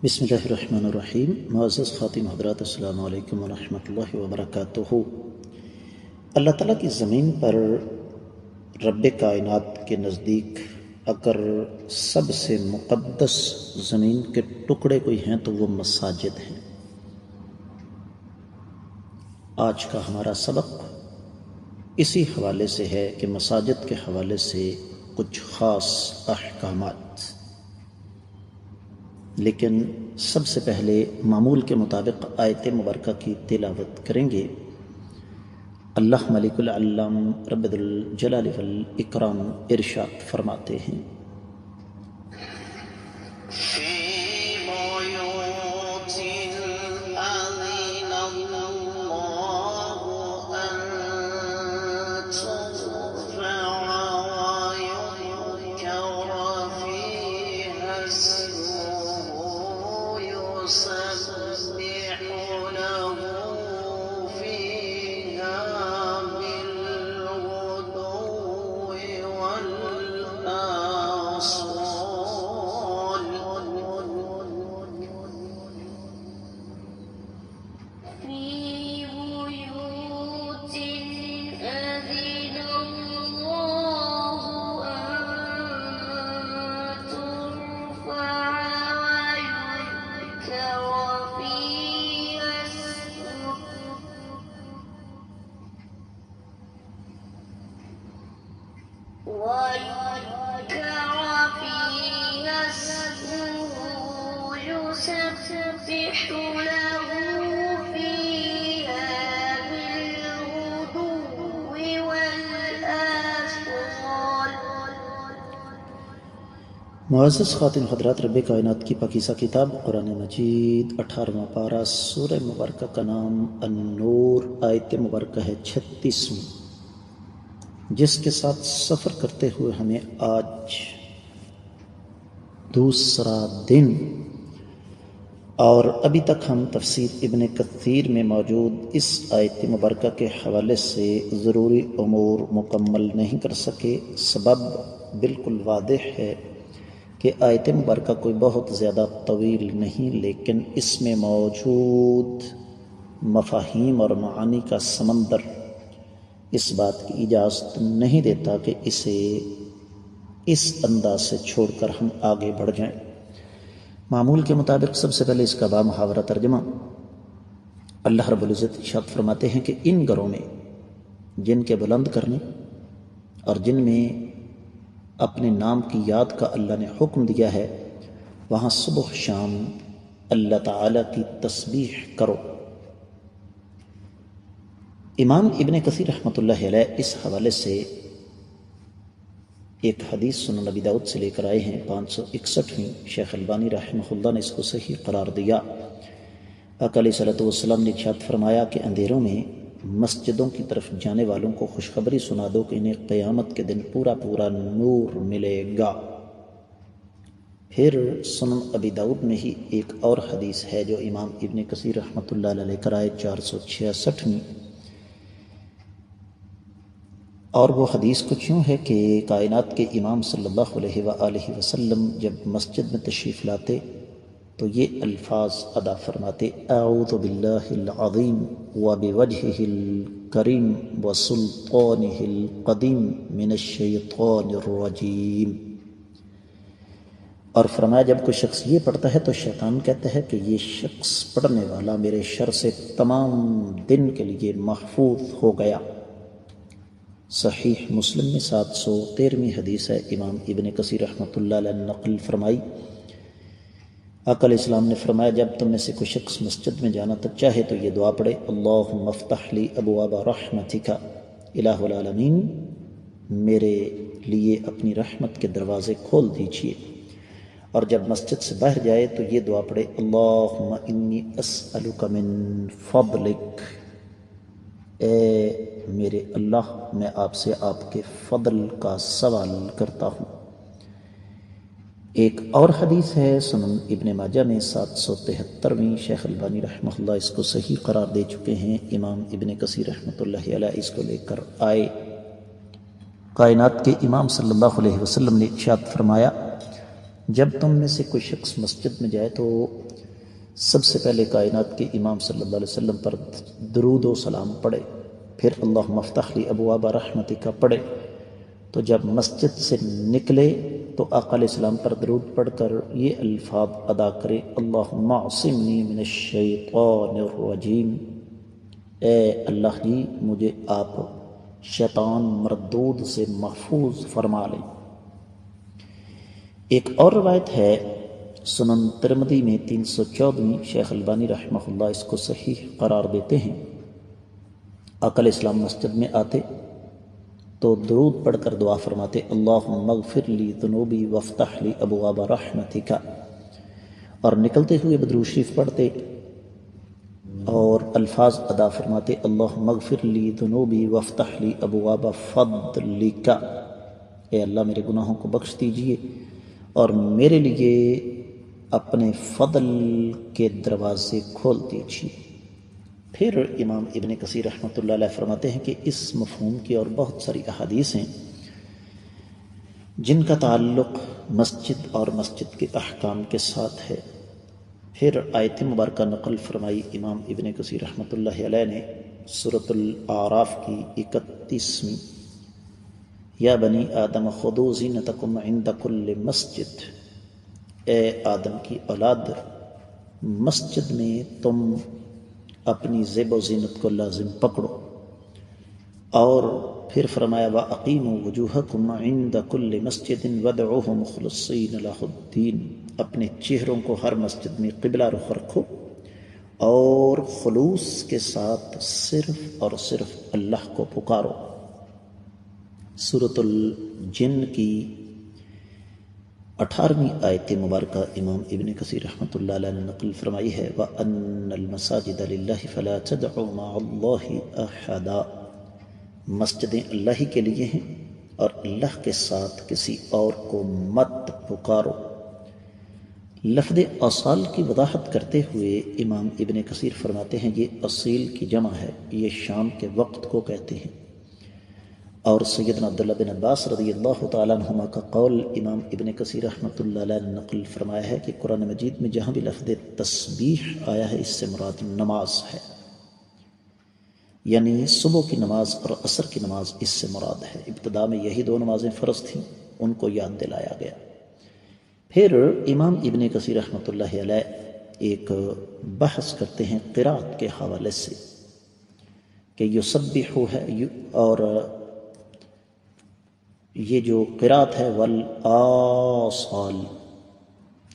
بسم اللہ الرحمن الرحیم۔ معزز خواتین حضرات، السلام علیکم ورحمۃ اللہ وبرکاتہ۔ اللہ تعالیٰ کی زمین پر رب کائنات کے نزدیک اگر سب سے مقدس زمین کے ٹکڑے کوئی ہیں تو وہ مساجد ہیں۔ آج کا ہمارا سبق اسی حوالے سے ہے کہ مساجد کے حوالے سے کچھ خاص احکامات، لیکن سب سے پہلے معمول کے مطابق آیت مبارکہ کی تلاوت کریں گے۔ اللہ ملک العلام رب الجلال والاکرام ارشاد فرماتے ہیں: معزز خواتین حضرات، رب کائنات کی پاکیزہ کتاب قرآن مجید 18واں پارہ، سورہ مبارکہ کا نام النور، آیت مبارکہ ہے 36، جس کے ساتھ سفر کرتے ہوئے ہمیں آج دوسرا دن، اور ابھی تک ہم تفسیر ابن کثیر میں موجود اس آیت مبارکہ کے حوالے سے ضروری امور مکمل نہیں کر سکے۔ سبب بالکل واضح ہے کہ آیت مبارکہ کوئی بہت زیادہ طویل نہیں، لیکن اس میں موجود مفاہیم اور معانی کا سمندر اس بات کی اجازت نہیں دیتا کہ اسے اس انداز سے چھوڑ کر ہم آگے بڑھ جائیں۔ معمول کے مطابق سب سے پہلے اس کا بامحاورہ ترجمہ۔ اللہ رب العزت ارشاد فرماتے ہیں کہ ان گھروں میں جن کے بلند کرنے اور جن میں اپنے نام کی یاد کا اللہ نے حکم دیا ہے، وہاں صبح شام اللہ تعالیٰ کی تسبیح کرو۔ امام ابن کثیر رحمۃ اللہ علیہ اس حوالے سے ایک حدیث سنن نبی داؤد سے لے کر آئے ہیں، 561، شیخ البانی رحمہ اللہ نے اس کو صحیح قرار دیا۔ آقا علیہ الصلوۃ والسلام نے ارشاد فرمایا کہ اندھیروں میں مسجدوں کی طرف جانے والوں کو خوشخبری سنا دو کہ انہیں قیامت کے دن پورا پورا نور ملے گا۔ پھر سنن ابی داؤد میں ہی ایک اور حدیث ہے جو امام ابن کثیر رحمۃ اللہ علیہ لے کر آئے، 466، اور وہ حدیث کچھ یوں ہے کہ کائنات کے امام صلی اللہ علیہ وآلہ وسلم جب مسجد میں تشریف لاتے تو یہ الفاظ ادا فرماتے: اعوذ باللہ العظیم وبوجہہ الکریم وسلطانہ القدیم من الشیطان الرجیم۔ اور فرمایا جب کوئی شخص یہ پڑھتا ہے تو شیطان کہتا ہے کہ یہ شخص پڑھنے والا میرے شر سے تمام دن کے لیے محفوظ ہو گیا۔ صحیح مسلم میں 713ویں حدیث ہے، امام ابن کثیر رحمۃ اللہ علیہ نے نقل فرمائی۔ آقا علیہ السلام نے فرمایا جب تم میں سے کوئی شخص مسجد میں جانا تک چاہے تو یہ دعا پڑھے: اللہم افتح لی ابواب رحمتک، الہ العالمین میرے لیے اپنی رحمت کے دروازے کھول دیجئے۔ اور جب مسجد سے باہر جائے تو یہ دعا پڑھے: اللہم انی اسألک من فضلک، اے میرے اللہ میں آپ سے آپ کے فضل کا سوال کرتا ہوں۔ ایک اور حدیث ہے سنن ابن ماجہ میں 773ویں، شیخ البانی رحمہ اللہ اس کو صحیح قرار دے چکے ہیں، امام ابن کثیر رحمۃ اللہ علیہ اس کو لے کر آئے۔ کائنات کے امام صلی اللہ علیہ وسلم نے ارشاد فرمایا: جب تم میں سے کوئی شخص مسجد میں جائے تو سب سے پہلے کائنات کے امام صلی اللہ علیہ وسلم پر درود و سلام پڑھے، پھر اللہم افتح لی ابواب رحمتک پڑھے۔ تو جب مسجد سے نکلے تو آقا علیہ السلام پر درود پڑھ کر یہ الفاظ ادا کرے، اللہم اعصمنی من الشیطان الرجیم، اے اللہ جی مجھے آپ شیطان مردود سے محفوظ فرما لیں۔ ایک اور روایت ہے سنن ترمذی میں 314، شیخ البانی رحمہ اللہ اس کو صحیح قرار دیتے ہیں۔ آقا علیہ السلام مسجد میں آتے تو درود پڑھ کر دعا فرماتے، اللہم اغفر لی ذنوبی وافتح لی ابواب رحمتک، اور نکلتے ہوئے درود شریف پڑھتے اور الفاظ ادا فرماتے، اللہم اغفر لی ذنوبی وافتح لی ابواب فضلک، اے اللہ میرے گناہوں کو بخش دیجئے اور میرے لیے اپنے فضل کے دروازے کھول دیجئے۔ پھر امام ابن کثیر رحمۃ اللہ علیہ فرماتے ہیں کہ اس مفہوم کی اور بہت ساری احادیث ہیں جن کا تعلق مسجد اور مسجد کے احکام کے ساتھ ہے۔ پھر آیت مبارکہ نقل فرمائی امام ابن کثیر رحمۃ اللہ علیہ نے سورۃ الاعراف کی 31ویں، یا بنی آدم خذوا زینتکم عند کل مسجد، اے آدم کی اولاد مسجد میں تم اپنی زیب و زینت کو لازم پکڑو۔ اور پھر فرمایا وَأَقِیمُوا وُجُوهَکُمْ عِنْدَ كُلِّ مَسْجِدٍ وَادْعُوهُ مُخْلِصِینَ لَهُ الدِّینَ، اپنے چہروں کو ہر مسجد میں قبلہ رخ رکھو اور خلوص کے ساتھ صرف اور صرف اللہ کو پکارو۔ سورۃ الجن کی 18ویں آیت مبارکہ امام ابن کثیر رحمۃ اللہ علیہ نے نقل فرمائی ہے، وَأَنَّ الْمَسَاجِدَ لِلَّهِ فَلَا تَدْعُوا مَعَ اللَّهِ أَحَدًا، مسجدیں اللہ ہی کے لیے ہیں اور اللہ کے ساتھ کسی اور کو مت پکارو۔ لفظ اصال کی وضاحت کرتے ہوئے امام ابن کثیر فرماتے ہیں یہ اصیل کی جمع ہے، یہ شام کے وقت کو کہتے ہیں۔ اور سیدنا عبداللہ بن عباس رضی اللہ تعالیٰ عنہما کا قول امام ابن کثیر رحمۃ اللہ علیہ نے نقل فرمایا ہے کہ قرآن مجید میں جہاں بھی لفظ تسبیح آیا ہے اس سے مراد نماز ہے، یعنی صبح کی نماز اور عصر کی نماز اس سے مراد ہے۔ ابتدا میں یہی دو نمازیں فرض تھیں، ان کو یاد دلایا گیا۔ پھر امام ابن کثیر رحمۃ اللہ علیہ ایک بحث کرتے ہیں قرات کے حوالے سے کہ یسبح ہے، اور یہ جو قرات ہے والآصال،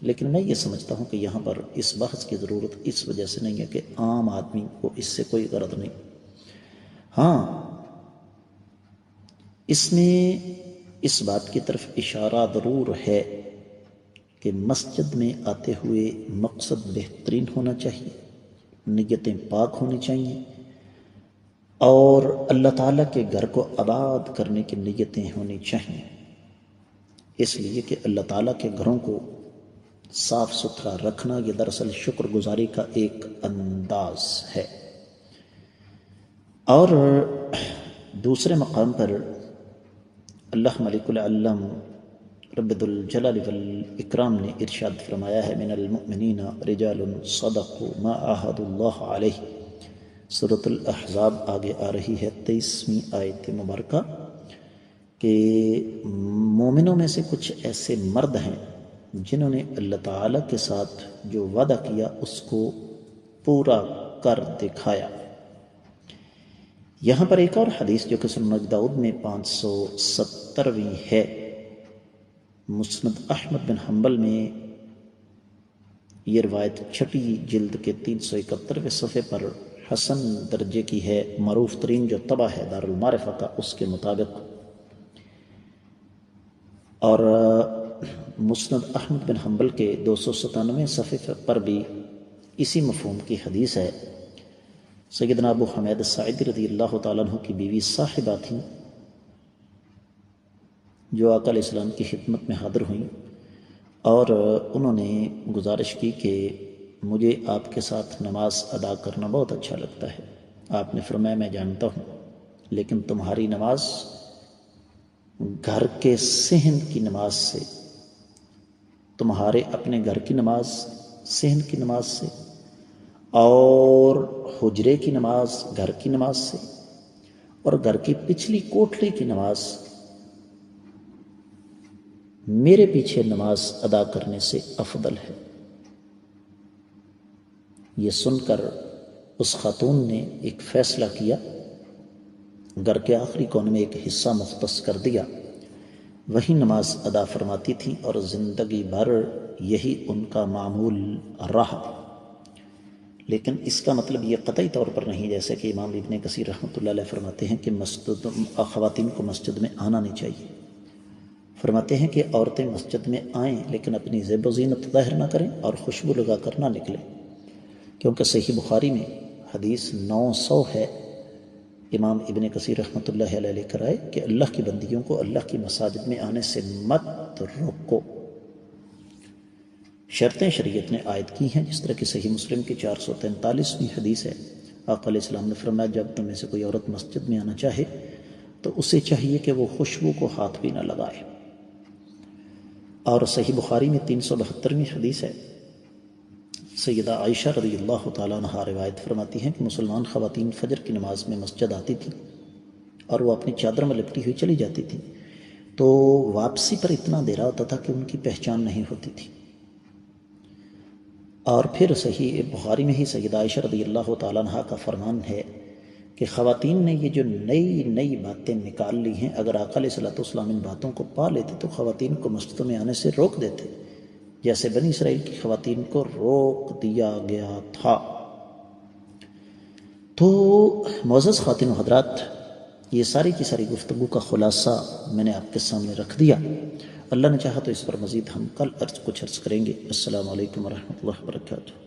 لیکن میں یہ سمجھتا ہوں کہ یہاں پر اس بحث کی ضرورت اس وجہ سے نہیں ہے کہ عام آدمی کو اس سے کوئی غرض نہیں۔ ہاں اس میں اس بات کی طرف اشارہ ضرور ہے کہ مسجد میں آتے ہوئے مقصد بہترین ہونا چاہیے، نیتیں پاک ہونی چاہیے اور اللہ تعالیٰ کے گھر کو آباد کرنے کی نیتیں ہونی چاہیے، اس لیے کہ اللہ تعالیٰ کے گھروں کو صاف ستھرا رکھنا یہ دراصل شکر گزاری کا ایک انداز ہے۔ اور دوسرے مقام پر اللہ ملک العلم رب الجلال والاکرام نے ارشاد فرمایا ہے من المؤمنین رجال صدقوا ما عاہدوا اللہ علیہ، سورۃ الاحزاب آگے آ رہی ہے 23ویں آیت مبارکہ، کہ مومنوں میں سے کچھ ایسے مرد ہیں جنہوں نے اللہ تعالیٰ کے ساتھ جو وعدہ کیا اس کو پورا کر دکھایا۔ یہاں پر ایک اور حدیث جو کہ سنن داؤد میں 570ویں ہے، مسند احمد بن حنبل میں یہ روایت چھٹی جلد کے 371ویں صفحے پر حسن درجے کی ہے، معروف ترین جو طبع ہے دار المعرفہ کا اس کے مطابق، اور مسند احمد بن حنبل کے 297ویں صفحے پر بھی اسی مفہوم کی حدیث ہے۔ سیدنا ابو حمید الساعدی رضی اللہ تعالیٰ عنہ کی بیوی صاحبہ تھیں جو آقا علیہ السلام کی خدمت میں حاضر ہوئیں اور انہوں نے گزارش کی کہ مجھے آپ کے ساتھ نماز ادا کرنا بہت اچھا لگتا ہے۔ آپ نے فرمایا میں جانتا ہوں، لیکن تمہاری نماز گھر کے صحن کی نماز سے تمہارے اپنے گھر کی نماز صحن کی نماز سے، اور حجرے کی نماز گھر کی نماز سے، اور گھر کی پچھلی کوٹھلی کی نماز میرے پیچھے نماز ادا کرنے سے افضل ہے۔ یہ سن کر اس خاتون نے ایک فیصلہ کیا، گھر کے آخری کونے میں ایک حصہ مختص کر دیا، وہی نماز ادا فرماتی تھی اور زندگی بھر یہی ان کا معمول رہا۔ لیکن اس کا مطلب یہ قطعی طور پر نہیں، جیسے کہ امام ابن کثیر رحمۃ اللہ علیہ فرماتے ہیں کہ خواتین کو مسجد میں آنا نہیں چاہیے۔ فرماتے ہیں کہ عورتیں مسجد میں آئیں لیکن اپنی زیب و زینت ظاہر نہ کریں اور خوشبو لگا کر نہ نکلیں، کیونکہ صحیح بخاری میں حدیث 900 ہے، امام ابن کثیر رحمۃ اللہ علیہ لے کر آئے کہ اللہ کی بندیوں کو اللہ کی مساجد میں آنے سے مت روکو۔ شرطیں شریعت نے عائد کی ہیں، جس طرح کہ صحیح مسلم کی 443ویں حدیث ہے، آقا علیہ السلام نے فرمایا جب تم میں سے کوئی عورت مسجد میں آنا چاہے تو اسے چاہیے کہ وہ خوشبو کو ہاتھ بھی نہ لگائے۔ اور صحیح بخاری میں 372ویں حدیث ہے، سیدہ عائشہ رضی اللہ تعالیٰ عنہا روایت فرماتی ہیں کہ مسلمان خواتین فجر کی نماز میں مسجد آتی تھیں اور وہ اپنی چادر میں لپٹی ہوئی چلی جاتی تھیں، تو واپسی پر اتنا اندھیرا ہوتا تھا کہ ان کی پہچان نہیں ہوتی تھی۔ اور پھر صحیح بخاری میں ہی سیدہ عائشہ رضی اللہ تعالیٰ عنہا کا فرمان ہے کہ خواتین نے یہ جو نئی نئی باتیں نکال لی ہیں، اگر آقا علیہ الصلوۃ والسلام ان باتوں کو پا لیتے تو خواتین کو مسجدوں میں آنے سے روک دیتے، جیسے بنی اسرائیل کی خواتین کو روک دیا گیا تھا۔ تو معزز خواتین و حضرات، یہ ساری کی ساری گفتگو کا خلاصہ میں نے آپ کے سامنے رکھ دیا۔ اللہ نے چاہا تو اس پر مزید ہم کل کچھ عرض کریں گے۔ السلام علیکم ورحمۃ اللہ وبرکاتہ۔